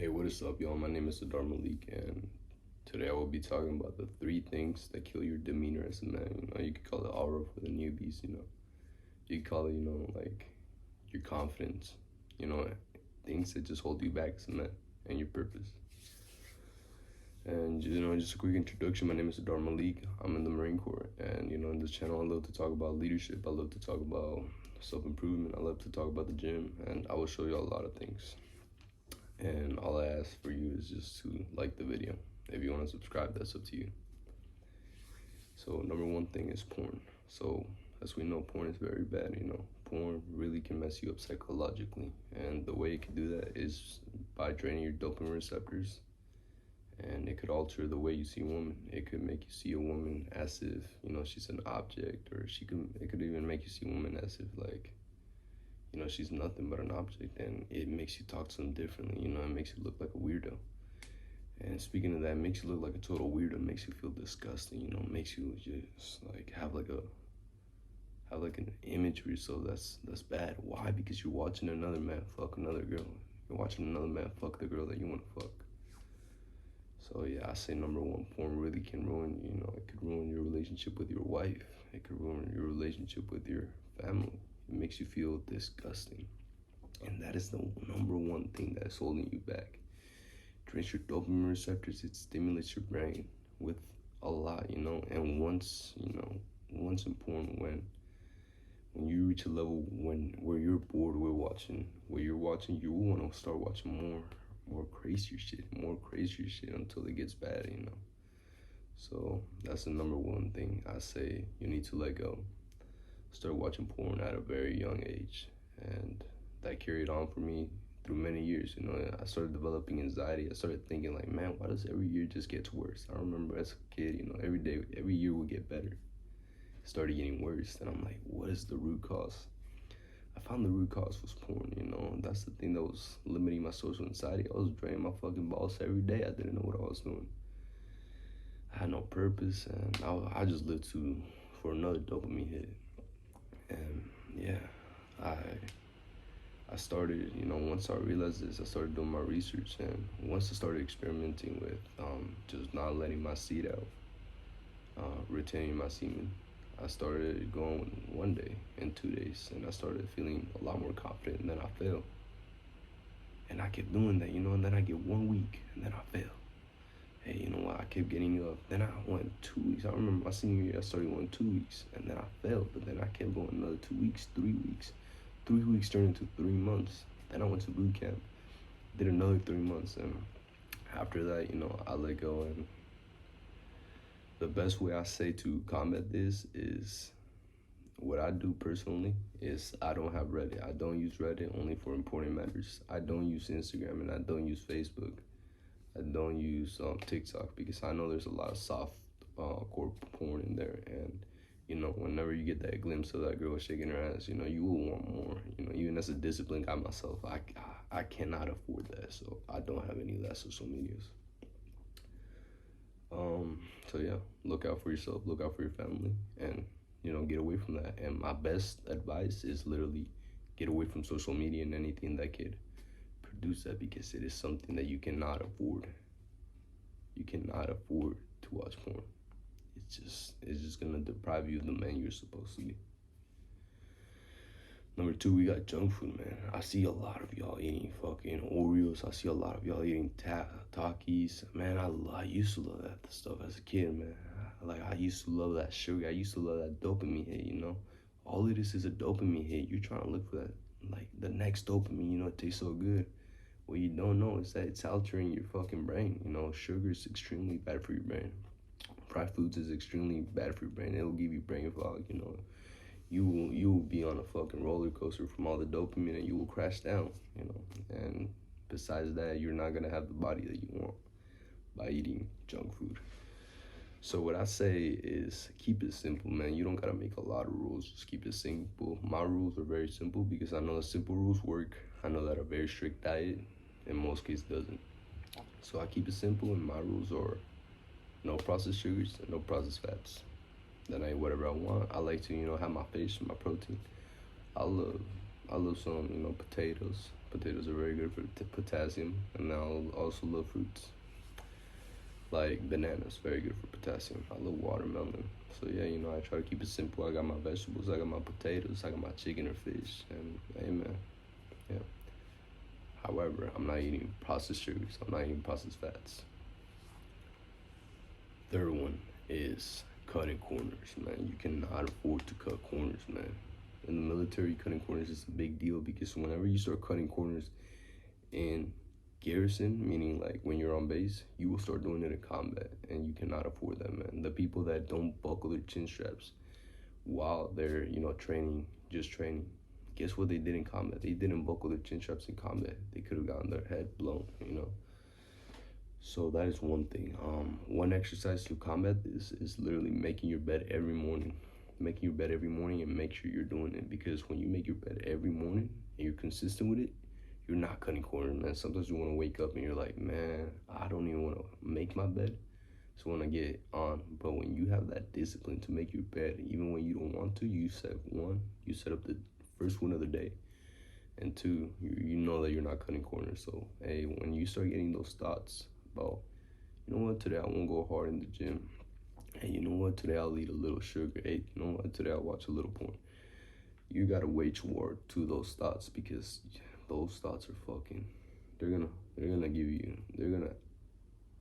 Hey, what is up, y'all? My name is Sadar Malik, and today I will be talking about the three things that kill your demeanor as a man. You could call it aura for the newbies. You could call it, like your confidence. You know, things that just hold you back as a man and your purpose. And just a quick introduction. My name is Sadar Malik. I'm in the Marine Corps, and in this channel, I love to talk about leadership. I love to talk about self-improvement. I love to talk about the gym, and I will show you a lot of things. And all I ask for you is just to like the video. If you want to subscribe, that's up to you. So number one thing is porn. So as we know, porn is very bad. Porn really can mess you up psychologically, and the way it can do that is by draining your dopamine receptors. And it could alter the way you see a woman. It could make you see a woman as if she's an object, or it could even make you see a woman as if like she's nothing but an object, and it makes you talk to them differently. It makes you look like a weirdo. And speaking of that, it makes you look like a total weirdo, makes you feel disgusting, makes you just like have like an image of yourself that's bad. Why? Because you're watching another man fuck another girl. You're watching another man fuck the girl that you want to fuck. So yeah, I say number one, porn really can ruin, it could ruin your relationship with your wife. It could ruin your relationship with your family. It makes you feel disgusting. And that is the number one thing that's holding you back. It drains your dopamine receptors, it stimulates your brain with a lot, and once in porn, when you reach a level where you're bored with watching what you're watching, you will want to start watching more crazier shit until it gets bad. So that's the number one thing I say you need to let go. Start watching porn at a very young age, and that carried on for me through many years. I started developing anxiety. I started thinking like, man, why does every year just get worse? I remember as a kid, every year would get better. It started getting worse, and I'm like, what is the root cause? I found the root cause was porn. That's the thing that was limiting my social anxiety. I was draining my fucking balls every day. I didn't know what I was doing. I had no purpose, and I just lived for another dopamine hit. And yeah, I started, once I realized this, I started doing my research, and once I started experimenting with just not letting my seed out, retaining my semen, I started going one day and 2 days, and I started feeling a lot more confident, and then I failed. And I kept doing that, and then I get 1 week, and then I fail. Hey, you know what, I kept getting up, then I went 2 weeks. I remember my senior year, I started going 2 weeks, and then I failed, but then I kept going another 2 weeks, 3 weeks. 3 weeks turned into 3 months. Then I went to boot camp, did another 3 months, and after that, I let go. And the best way I say to combat this is, what I do personally is I don't have Reddit. I don't use Reddit only for important matters. I don't use Instagram, and I don't use Facebook. I don't use TikTok, because I know there's a lot of soft core porn in there, and whenever you get that glimpse of that girl shaking her ass, you will want more. Even as a disciplined guy myself, I cannot afford that, so I don't have any of that social medias. So yeah, look out for yourself, look out for your family, and get away from that. And my best advice is literally get away from social media and anything that could produce that, because it is something that you cannot afford. You cannot afford to watch porn. It's just gonna deprive you of the man you're supposed to be. Number two, we got junk food, man. I see a lot of y'all eating fucking Oreos. I see a lot of y'all eating Takis. Man, I used to love that stuff as a kid, man. I used to love that sugar. I used to love that dopamine hit, All it is a dopamine hit. You're trying to look for that, like, the next dopamine, it tastes so good. What you don't know is that it's altering your fucking brain. Sugar is extremely bad for your brain. Fried foods is extremely bad for your brain. It'll give you brain fog. You will be on a fucking roller coaster from all the dopamine, and you will crash down. And besides that, you're not gonna have the body that you want by eating junk food. So what I say is, keep it simple, man. You don't gotta make a lot of rules. Just keep it simple. My rules are very simple because I know that simple rules work. I know that a very strict diet in most cases doesn't. So I keep it simple, and my rules are no processed sugars and no processed fats. Then I eat whatever I want. I like to, have my fish and my protein. I love some, potatoes, Potatoes are very good for potassium, and I also love fruits. Like bananas, very good for potassium. I love watermelon. So yeah, I try to keep it simple. I got my vegetables, I got my potatoes, I got my chicken or fish, and hey man, yeah. However, I'm not eating processed sugars. I'm not eating processed fats. Third one is cutting corners, man. You cannot afford to cut corners, man. In the military, cutting corners is a big deal because whenever you start cutting corners in garrison, meaning like when you're on base, you will start doing it in combat, and you cannot afford that, man. The people that don't buckle their chin straps while they're, training, just training, guess what they did in combat? They didn't buckle their chin straps in combat. They could have gotten their head blown. So that is one thing. One exercise to combat this is literally making your bed every morning. Making your bed every morning and make sure you're doing it, because when you make your bed every morning and you're consistent with it, you're not cutting corners, man. Sometimes you want to wake up and you're like, man, I don't even want to make my bed. So when I get on, but when you have that discipline to make your bed, even when you don't want to, you set up the first one of the day, and two, you know that you're not cutting corners. So hey, when you start getting those thoughts about, you know what, today I won't go hard in the gym. Hey, you know what, today I'll eat a little sugar. Hey, you know what, today I'll watch a little porn. You gotta wage war to those thoughts, because those thoughts are fucking. They're gonna give you. They're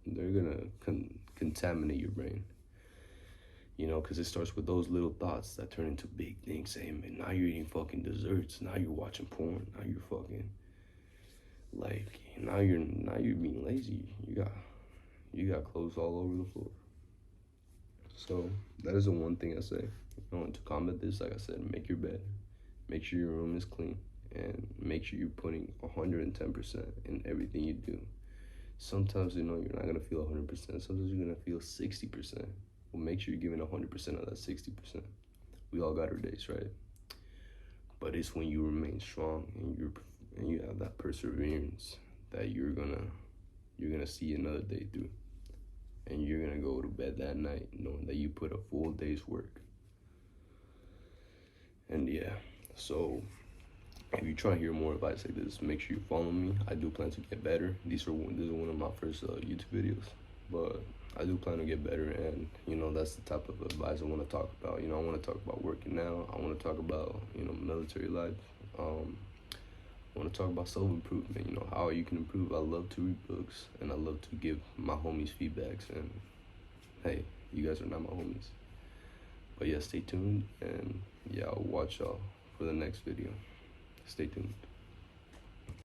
gonna contaminate your brain. Because it starts with those little thoughts that turn into big things. Hey, man, now you're eating fucking desserts. Now you're watching porn. Now you're fucking like now you're being lazy. You got clothes all over the floor. So that is the one thing I say. To combat this, like I said, make your bed, make sure your room is clean, and make sure you're putting 110% in everything you do. Sometimes you're not gonna feel 100%. Sometimes you're gonna feel 60%. Well, make sure you're giving 100% of that 60%. We all got our days, right? But it's when you remain strong and you have that perseverance that you're gonna see another day through, and you're gonna go to bed that night knowing that you put a full day's work. And yeah, so if you try to hear more advice like this, make sure you follow me. I do plan to get better. This is one of my first YouTube videos, but I do plan to get better, and that's the type of advice I want to talk about. I want to talk about working now. I want to talk about military life. I want to talk about self-improvement. How you can improve. I love to read books, and I love to give my homies feedbacks. And hey, you guys are not my homies, but yeah, stay tuned, and yeah, I'll watch y'all for the next video. Stay tuned.